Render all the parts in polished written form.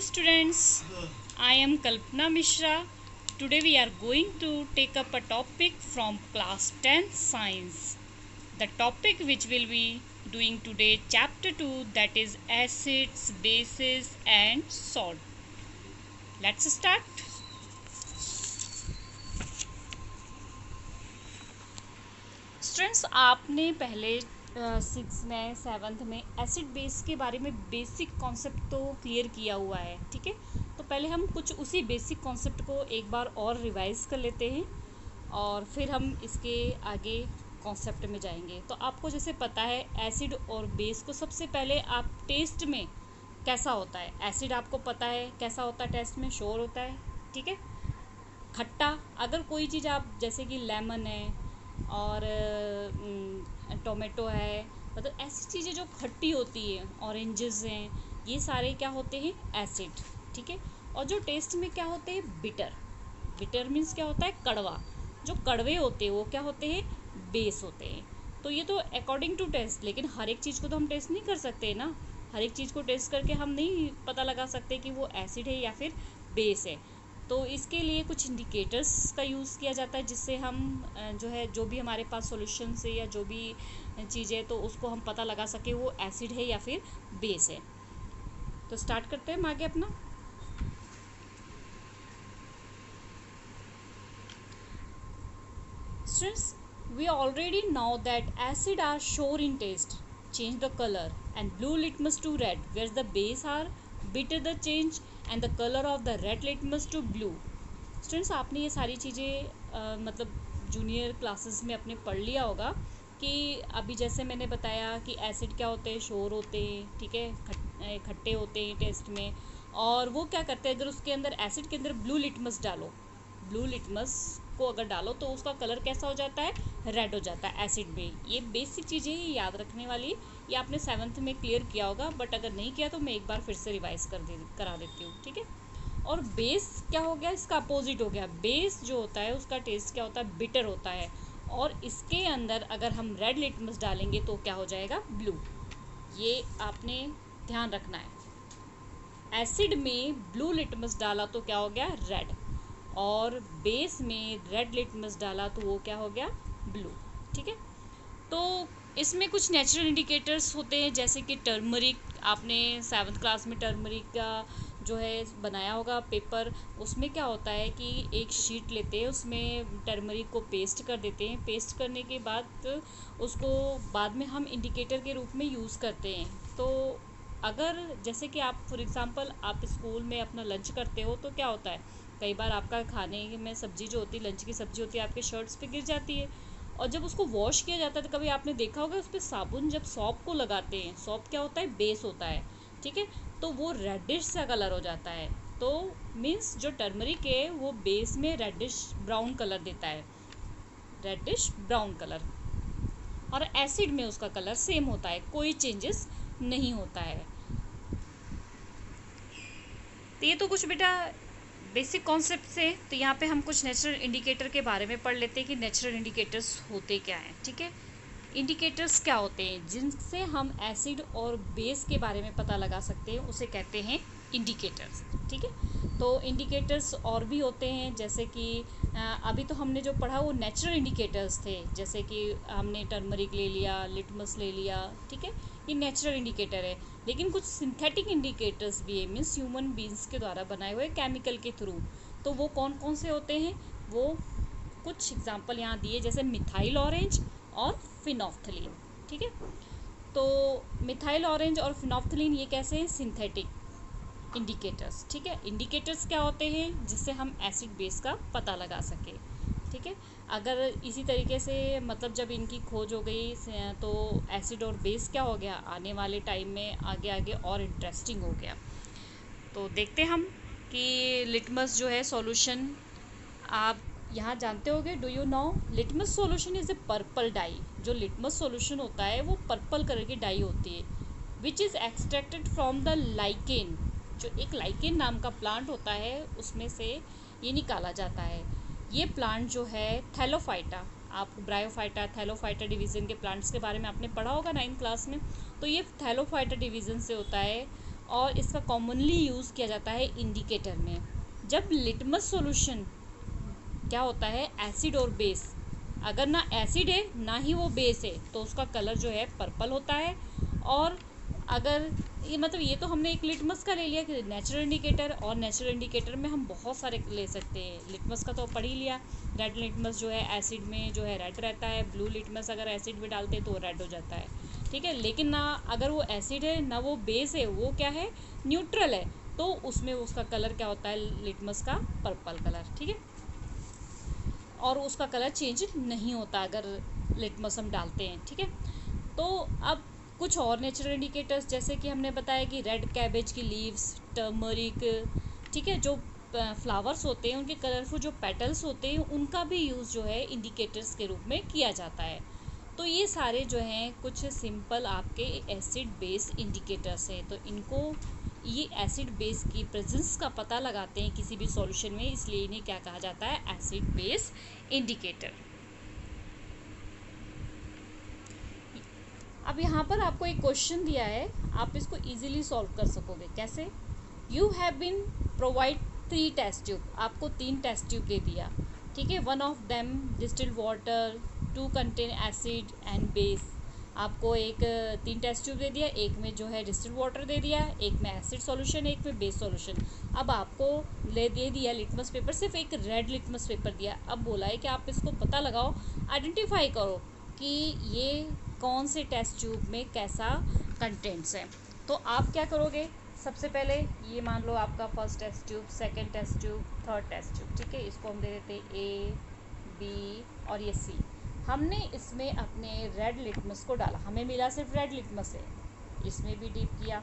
students, I am Kalpana Mishra. Today we are going to take up a topic from class 10 science. The topic which will be doing today chapter 2, that is acids, bases and salt. Let's start. Students आपने पहले 6 में 7th में acid base के बारे में basic concept तो clear किया हुआ है, ठीक है। तो पहले हम कुछ उसी बेसिक कॉन्सेप्ट को एक बार और रिवाइज कर लेते हैं और फिर हम इसके आगे कॉन्सेप्ट में जाएंगे। तो आपको जैसे पता है एसिड और बेस को सबसे पहले आप टेस्ट में कैसा होता है, एसिड आपको पता है कैसा होता है, टेस्ट में श्योर होता है, ठीक है। खट्टा, अगर कोई चीज़ आप जैसे कि लेमन है और टोमेटो है, मतलब ऐसी चीज़ें जो खट्टी होती है, ऑरेंजेस हैं, ये सारे क्या होते हैं एसिड, ठीक है। और जो टेस्ट में क्या होते हैं बिटर, बिटर मीन्स क्या होता है कड़वा, जो कड़वे होते हैं वो क्या होते हैं बेस होते हैं। तो ये तो अकॉर्डिंग टू टेस्ट, लेकिन हर एक चीज़ को तो हम टेस्ट नहीं कर सकते ना, हर एक चीज़ को टेस्ट करके हम नहीं पता लगा सकते कि वो एसिड है या फिर बेस है। तो इसके लिए कुछ इंडिकेटर्स का यूज़ किया जाता है जिससे हम जो भी हमारे पास सॉल्यूशन से या जो भी चीज़ है तो उसको हम पता लगा सके वो एसिड है या फिर बेस है। तो स्टार्ट करते हैं हम आगे अपना। Students, we already know that acid are sour in taste, change the color, and blue litmus to red, whereas the base are bitter the change and the color of the red litmus to blue. Students, आपने ये सारी चीज़ें मतलब junior classes में अपने पढ़ लिया होगा कि अभी जैसे मैंने बताया कि एसिड क्या होते हैं, शोर होते हैं, ठीक है, खट्टे होते हैं टेस्ट में। और वो क्या करते हैं, अगर उसके अंदर एसिड के अंदर ब्लू लिटमस डालो, ब्लू लिटमस को अगर डालो तो उसका कलर कैसा हो जाता है, रेड हो जाता है एसिड में। ये बेसिक चीज़ें ही याद रखने वाली, ये आपने 7th में क्लियर किया होगा, बट अगर नहीं किया तो मैं एक बार फिर से रिवाइज करा देती हूँ, ठीक है। और बेस क्या हो गया, इसका अपोजिट हो गया। बेस जो होता है उसका टेस्ट क्या होता है, बिटर होता है, और इसके अंदर अगर हम रेड लिटमस डालेंगे तो क्या हो जाएगा, ब्लू। ये आपने ध्यान रखना है। एसिड में ब्लू लिटमस डाला तो क्या हो गया, रेड, और बेस में रेड लिटमस डाला तो वो क्या हो गया, ब्लू, ठीक है। तो इसमें कुछ नेचुरल इंडिकेटर्स होते हैं, जैसे कि टर्मरिक, आपने 7th क्लास में टर्मरिक का जो है बनाया होगा पेपर, उसमें क्या होता है कि एक शीट लेते हैं, उसमें टर्मरिक को पेस्ट कर देते हैं, पेस्ट करने के बाद उसको बाद में हम इंडिकेटर के रूप में यूज़ करते हैं। तो अगर जैसे कि आप फॉर एग्ज़ाम्पल आप स्कूल में अपना लंच करते हो तो क्या होता है, कई बार आपका खाने में सब्ज़ी जो होती है, लंच की सब्ज़ी होती है, आपके शर्ट्स पे गिर जाती है, और जब उसको वॉश किया जाता है तो कभी आपने देखा होगा उस पर साबुन जब सॉप को लगाते हैं, सॉप क्या होता है, बेस होता है, ठीक है, तो वो रेडिश सा कलर हो जाता है। तो मीन्स जो टर्मरिक है वो बेस में रेडिश ब्राउन कलर देता है, रेडिश ब्राउन कलर, और एसिड में उसका कलर सेम होता है, कोई चेंजेस नहीं होता है। तो ये तो कुछ बेटा बेसिक कॉन्सेप्ट से। तो यहाँ पे हम कुछ नेचुरल इंडिकेटर के बारे में पढ़ लेते हैं कि नेचुरल इंडिकेटर्स होते क्या हैं, ठीक है। इंडिकेटर्स क्या होते हैं जिनसे हम एसिड और बेस के बारे में पता लगा सकते हैं, उसे कहते हैं इंडिकेटर्स, ठीक है। तो इंडिकेटर्स और भी होते हैं, जैसे कि अभी तो हमने जो पढ़ा वो नेचुरल इंडिकेटर्स थे, जैसे कि हमने टर्मरिक ले लिया, लिटमस ले लिया, ठीक है, ये नेचुरल इंडिकेटर है। लेकिन कुछ सिंथेटिक इंडिकेटर्स भी है, मीन्स ह्यूमन बींग्स के द्वारा बनाए हुए केमिकल के थ्रू। तो वो कौन कौन से होते हैं, वो कुछ एग्जांपल यहाँ दिए, जैसे मिथाइल ऑरेंज और फिनोफ्थलीन, ठीक है। तो मिथाइल ऑरेंज और फिनोफ्थलीन ये कैसे हैं, सिंथेटिक इंडिकेटर्स, ठीक है। इंडिकेटर्स क्या होते हैं जिससे हम एसिड बेस का पता लगा सके, ठीक है। अगर इसी तरीके से मतलब जब इनकी खोज हो गई तो एसिड और बेस क्या हो गया, आने वाले टाइम में आगे आगे और इंटरेस्टिंग हो गया। तो देखते हम कि लिटमस जो है सॉल्यूशन, आप यहाँ जानते होंगे, do you know litmus solution is a purple dye. जो लिटमस सॉल्यूशन होता है वो पर्पल कलर की डाई होती है, which is extracted from the lichen. जो एक लाइकेन नाम का प्लांट होता है उसमें से ये निकाला जाता है। ये प्लांट जो है थैलोफाइटा, आप ब्रायोफाइटा, थैलोफाइटा डिवीज़न के प्लांट्स के बारे में आपने पढ़ा होगा 9th क्लास में। तो ये थैलोफाइटा डिवीज़न से होता है, और इसका कॉमनली यूज़ किया जाता है इंडिकेटर में। जब लिटमस सॉल्यूशन क्या होता है, एसिड और बेस, अगर ना एसिड है ना ही वो बेस है तो उसका कलर जो है पर्पल होता है। और अगर ये मतलब ये तो हमने एक लिटमस का ले लिया कि नेचुरल इंडिकेटर, और नेचुरल इंडिकेटर में हम बहुत सारे ले सकते हैं। लिटमस का तो पढ़ ही लिया, रेड लिटमस जो है एसिड में जो है रेड रहता है, ब्लू लिटमस अगर एसिड में डालते हैं तो रेड हो जाता है, ठीक है। लेकिन ना अगर वो एसिड है ना वो बेस है, वो क्या है, न्यूट्रल है, तो उसमें उसका कलर क्या होता है, लिटमस का पर्पल कलर, ठीक है। और उसका कलर चेंज नहीं होता अगर लिटमस हम डालते हैं, ठीक है। तो अब कुछ और नेचुरल इंडिकेटर्स, जैसे कि हमने बताया कि रेड कैबेज की लीव्स, टर्मरिक, ठीक है, जो फ्लावर्स होते हैं उनके कलरफुल जो पेटल्स होते हैं उनका भी यूज़ जो है इंडिकेटर्स के रूप में किया जाता है। तो ये सारे जो हैं कुछ सिंपल आपके एसिड बेस इंडिकेटर्स हैं। तो इनको ये एसिड बेस की प्रेजेंस का पता लगाते हैं किसी भी सॉल्यूशन में, इसलिए इन्हें क्या कहा जाता है, एसिड बेस इंडिकेटर। अब यहाँ पर आपको एक क्वेश्चन दिया है, आप इसको इजीली सॉल्व कर सकोगे। कैसे? You have been provide 3 test tube, आपको 3 टेस्ट ट्यूब दे दिया, ठीक है। One of them distilled water, 2 contain acid and base. आपको एक 3 टेस्ट ट्यूब दे दिया, एक में जो है डिस्टिल्ड वाटर दे दिया, एक में एसिड सॉल्यूशन, एक में बेस सॉल्यूशन। अब आपको दे दिया लिटमस पेपर, सिर्फ एक रेड लिटमस पेपर दिया। अब बोला है कि आप इसको पता लगाओ, आइडेंटिफाई करो कि ये कौन से टेस्ट ट्यूब में कैसा कंटेंट्स है। तो आप क्या करोगे, सबसे पहले ये मान लो आपका first test tube, second test tube, third test tube, ठीक है। इसको हम दे देते ए, बी और ये सी। हमने इसमें अपने रेड लिटमस को डाला, हमें मिला सिर्फ रेड लिटमस है। इसमें भी डीप किया,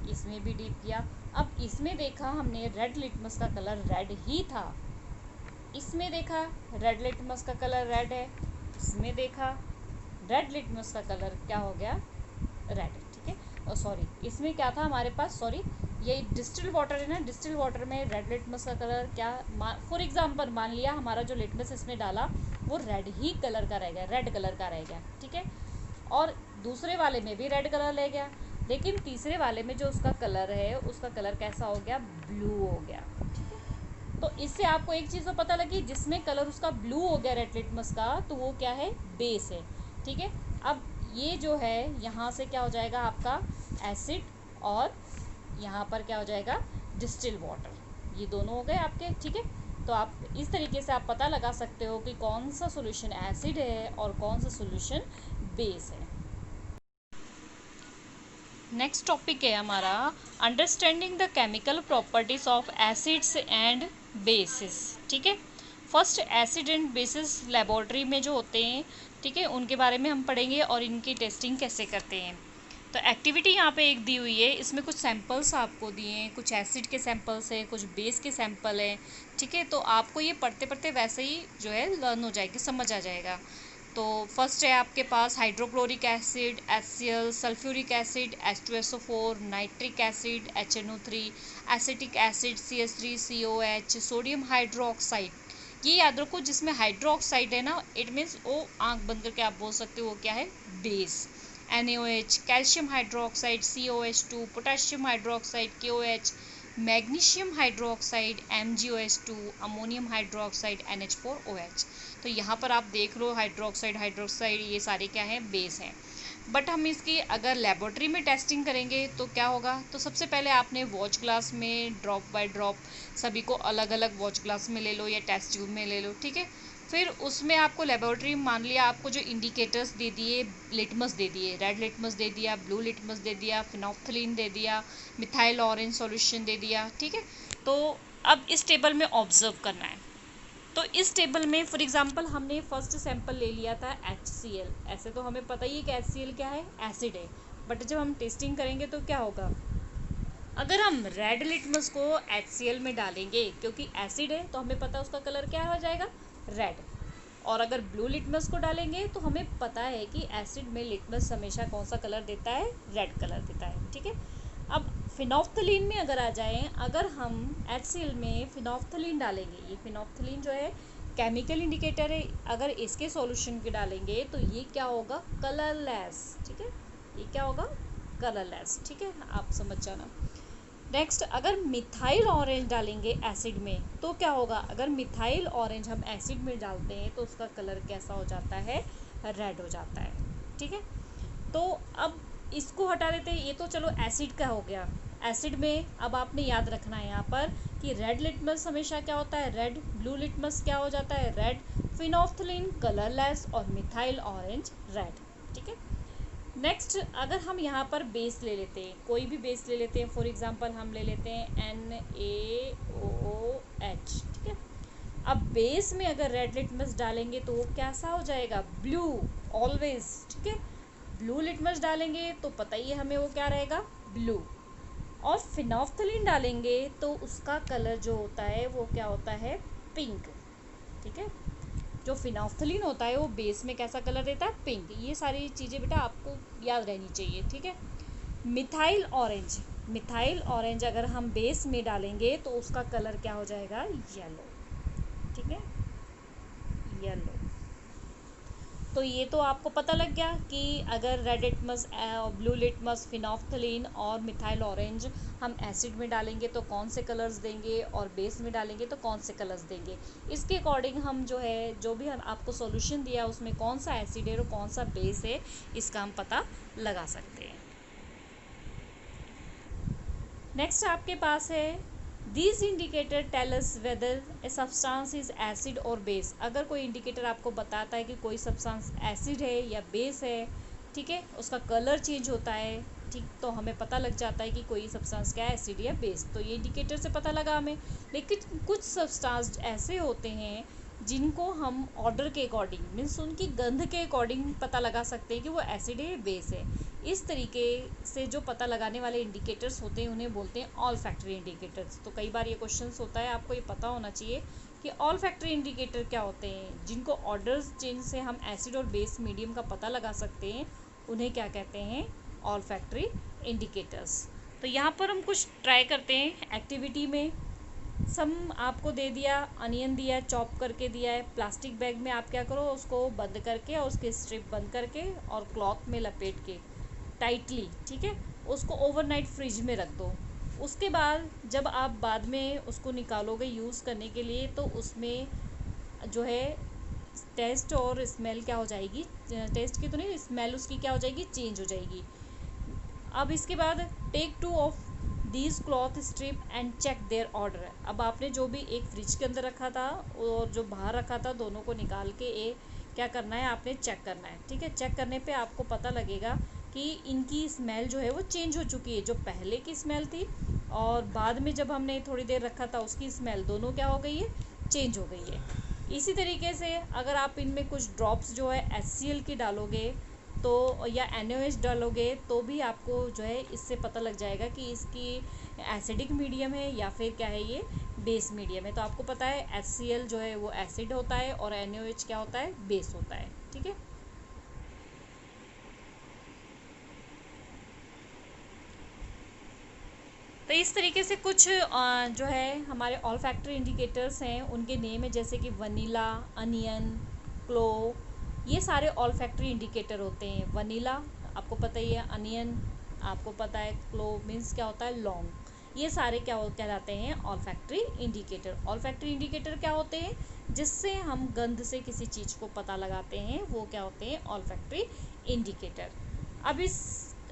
इसमें भी डीप किया। अब इसमें देखा हमने रेड लिटमस का कलर रेड ही था, इसमें देखा रेड लिटमस का कलर रेड है, इसमें देखा रेड लिटमस का कलर क्या हो गया, रेड, ठीक है। सॉरी, इसमें क्या था हमारे पास, सॉरी, ये डिस्टिल्ड वाटर है ना, डिस्टिल्ड वाटर में रेड लिटमस का कलर क्या, फॉर एग्जांपल मान लिया हमारा जो लिटमस इसमें डाला वो रेड ही कलर का रह गया, रेड कलर का रह गया, ठीक है। और दूसरे वाले में भी रेड कलर ले गया, लेकिन तीसरे वाले में जो उसका कलर है उसका कलर कैसा हो गया, ब्लू हो गया, ठीक है। तो इससे आपको एक चीज़ तो पता लगी, जिसमें कलर उसका ब्लू हो गया रेड लिटमस का, तो वो क्या है, बेस है, ठीक है। अब ये जो है यहाँ से क्या हो जाएगा आपका एसिड, और यहाँ पर क्या हो जाएगा, डिस्टिल वाटर, ये दोनों हो गए आपके, ठीक है। तो आप इस तरीके से आप पता लगा सकते हो कि कौन सा सॉल्यूशन एसिड है और कौन सा सॉल्यूशन बेस है। नेक्स्ट टॉपिक है हमारा understanding the chemical properties of acids and bases, ठीक है। First acid and bases laboratory में जो होते हैं, ठीक है, उनके बारे में हम पढ़ेंगे और इनकी टेस्टिंग कैसे करते हैं। तो एक्टिविटी यहाँ पे एक दी हुई है, इसमें कुछ सैंपल्स आपको दिए हैं, कुछ एसिड के सैंपल्स हैं, कुछ बेस के सैंपल हैं, ठीक है। तो आपको ये पढ़ते पढ़ते वैसे ही जो है लर्न हो जाएगी, समझ आ जाएगा। तो फर्स्ट है आपके पास hydrochloric acid, HCl, sulphuric acid, H2SO4, nitric acid, HNO3, acetic acid, CH3, COH, sodium hydroxide. ये याद रखो, जिसमें हाइड्रोक्साइड है ना, इट मीन्स वो आंख बंद करके आप बोल सकते हो वो क्या है, base. NaOH, calcium hydroxide, COH2, potassium hydroxide, KOH, magnesium hydroxide, MgOH2, ammonium hydroxide, NH4OH। तो यहाँ पर आप देख लो हाइड्रोक्साइड हाइड्रोक्साइड ये सारे क्या हैं, बेस हैं। बट हम इसकी अगर लेबोरेटरी में टेस्टिंग करेंगे तो क्या होगा, तो सबसे पहले आपने वॉच ग्लास में ड्रॉप बाय ड्रॉप सभी को अलग अलग वॉच ग्लास में ले लो या टेस्ट ट्यूब में ले लो, ठीक है। फिर उसमें आपको लेबोरेटरी में मान लिया आपको जो इंडिकेटर्स दे दिए, लिटमस दे दिए, रेड लिटमस दे दिया, ब्लू लिटमस दे दिया, फिनोल्फ्थलीन दे दिया, मिथाइल ऑरेंज सॉल्यूशन दे दिया, ठीक है। तो अब इस टेबल में ऑब्जर्व करना है। तो इस टेबल में फॉर एग्जांपल हमने फर्स्ट सैंपल ले लिया था HCl। ऐसे तो हमें पता ही है कि HCl क्या है, एसिड है। बट जब हम टेस्टिंग करेंगे तो क्या होगा, अगर हम रेड लिटमस को HCl में डालेंगे, क्योंकि एसिड है तो हमें पता है उसका कलर क्या हो जाएगा, रेड। और अगर ब्लू लिटमस को डालेंगे तो हमें पता है कि एसिड में लिटमस हमेशा कौन सा कलर देता है, रेड कलर देता है, ठीक है। अब फिनोल्फ्थलीन में अगर आ जाएं, अगर हम HCl में फिनोल्फ्थलीन डालेंगे, ये फिनोल्फ्थलीन जो है केमिकल इंडिकेटर है, अगर इसके सॉल्यूशन के डालेंगे तो ये क्या होगा, कलरलेस, ठीक है। ये क्या होगा, कलरलेस, ठीक है, आप समझ जाना। नेक्स्ट, अगर मिथाइल ऑरेंज डालेंगे एसिड में तो क्या होगा? अगर मिथाइल ऑरेंज हम एसिड में डालते हैं तो उसका कलर कैसा हो जाता है? रेड हो जाता है। ठीक है, तो अब इसको हटा देते हैं। ये तो चलो एसिड का हो गया। एसिड में अब आपने याद रखना है यहाँ पर कि रेड लिटमस हमेशा क्या होता है? रेड। ब्लू लिटमस क्या हो जाता है? रेड। फिनोफ्थलीन कलरलेस और मिथाइल ऑरेंज रेड। ठीक है, नेक्स्ट, अगर हम यहाँ पर बेस ले लेते हैं, कोई भी बेस ले लेते हैं, फॉर एग्जांपल हम ले लेते हैं NaOH। ठीक है, अब बेस में अगर रेड लिटमस डालेंगे तो वो कैसा हो जाएगा? Blue always. ठीक है, ब्लू लिटमस डालेंगे तो पता ही है हमें वो क्या रहेगा? ब्लू। और फिनोफ्थलीन डालेंगे तो उसका कलर जो होता है वो क्या होता है? पिंक। ठीक है, जो फिनोफ्थलीन होता है वो बेस में कैसा कलर देता है? पिंक। ये सारी चीज़ें बेटा आपको याद रहनी चाहिए। ठीक है, मिथाइल ऑरेंज, मिथाइल ऑरेंज अगर हम बेस में डालेंगे तो उसका कलर क्या हो जाएगा? येलो। ठीक है, येलो। तो ये तो आपको पता लग गया कि अगर red litmus, blue litmus, phenolphthalein और मिथाइल ऑरेंज हम एसिड में डालेंगे तो कौन से कलर्स देंगे और बेस में डालेंगे तो कौन से कलर्स देंगे। इसके अकॉर्डिंग हम जो है, जो भी हम आपको सॉल्यूशन दिया उसमें कौन सा एसिड है और कौन सा बेस है, इसका हम पता लगा सकते हैं। नेक्स्ट आपके पास है this indicator tell us whether a substance is acid और बेस। अगर कोई इंडिकेटर आपको बताता है कि कोई सब्सटेंस एसिड है या बेस है, ठीक है, उसका कलर चेंज होता है, ठीक, तो हमें पता लग जाता है कि कोई सब्सटेंस क्या है, एसिड या बेस। तो ये इंडिकेटर से पता लगा हमें। लेकिन कुछ सब्सटेंस ऐसे होते हैं जिनको हम ऑर्डर के अकॉर्डिंग, मीन्स उनकी गंध के अकॉर्डिंग पता लगा सकते हैं कि वो एसिड है या बेस है। इस तरीके से जो पता लगाने वाले इंडिकेटर्स होते हैं उन्हें बोलते हैं ऑल फैक्ट्री इंडिकेटर्स। तो कई बार ये क्वेश्चंस होता है, आपको ये पता होना चाहिए कि ऑल फैक्ट्री इंडिकेटर क्या होते हैं। जिनको ऑर्डर्स चेंज से हम एसिड और बेस मीडियम का पता लगा सकते हैं उन्हें क्या कहते हैं? All factory indicators. तो यहाँ पर हम कुछ ट्राई करते हैं एक्टिविटी में। सम आपको दे दिया, अनियन दिया है, चॉप करके दिया है, प्लास्टिक बैग में आप क्या करो, उसको बंद करके और उसके स्ट्रिप बंद करके और क्लॉथ में लपेट के टाइटली, ठीक है, उसको ओवरनाइट फ्रिज में रख दो। उसके बाद जब आप बाद में उसको निकालोगे यूज़ करने के लिए तो उसमें जो है टेस्ट और स्मेल क्या हो जाएगी? टेस्ट की तो नहीं, स्मेल उसकी क्या हो जाएगी? चेंज हो जाएगी। अब इसके बाद take 2 of these cloth strip and check their order. अब आपने जो भी एक फ्रिज के अंदर रखा था और जो बाहर रखा था, दोनों को निकाल के क्या करना है? आपने चेक करना है। ठीक है, चेक करने पे आपको पता लगेगा कि इनकी स्मेल जो है वो चेंज हो चुकी है। जो पहले की स्मेल थी और बाद में जब हमने थोड़ी देर रखा था उसकी स्मेल, दोनों क्या हो गई है? चेंज हो गई है। इसी तरीके से अगर आप इनमें कुछ ड्रॉप्स जो है HCl की डालोगे तो, या NaOH डालोगे तो भी आपको जो है इससे पता लग जाएगा कि इसकी एसिडिक मीडियम है या फिर क्या है, ये बेस मीडियम है। तो आपको पता है HCl जो है वो एसिड होता है और NaOH क्या होता है? बेस होता है। ठीक है, तो इस तरीके से कुछ जो है हमारे ऑल फैक्ट्री इंडिकेटर्स हैं, उनके नेम है जैसे कि वनीला, अनियन, क्लो, ये सारे ऑल फैक्ट्री इंडिकेटर होते हैं। वनीला आपको पता ही है, अनियन आपको पता है, क्लो मीन्स क्या होता है? लौंग। ये सारे क्या कहलाते हैं? All factory indicator. All factory indicator क्या होते हैं? जिससे हम गंध से किसी चीज़ को पता लगाते हैं, वो क्या होते हैं? All factory indicator.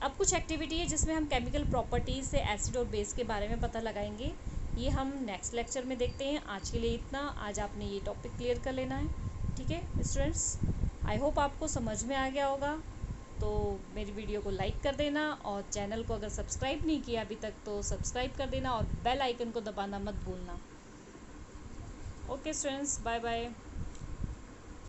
अब कुछ एक्टिविटी है जिसमें हम केमिकल प्रॉपर्टीज़ से एसिड और बेस के बारे में पता लगाएंगे। ये हम नेक्स्ट लेक्चर में देखते हैं। आज के लिए इतना। आज आपने ये टॉपिक क्लियर कर लेना है। ठीक है स्टूडेंट्स, आई होप आपको समझ में आ गया होगा। तो मेरी वीडियो को लाइक कर देना और चैनल को अगर सब्सक्राइब नहीं किया अभी तक तो सब्सक्राइब कर देना और बेल आइकन को दबाना मत भूलना। Okay students, bye bye.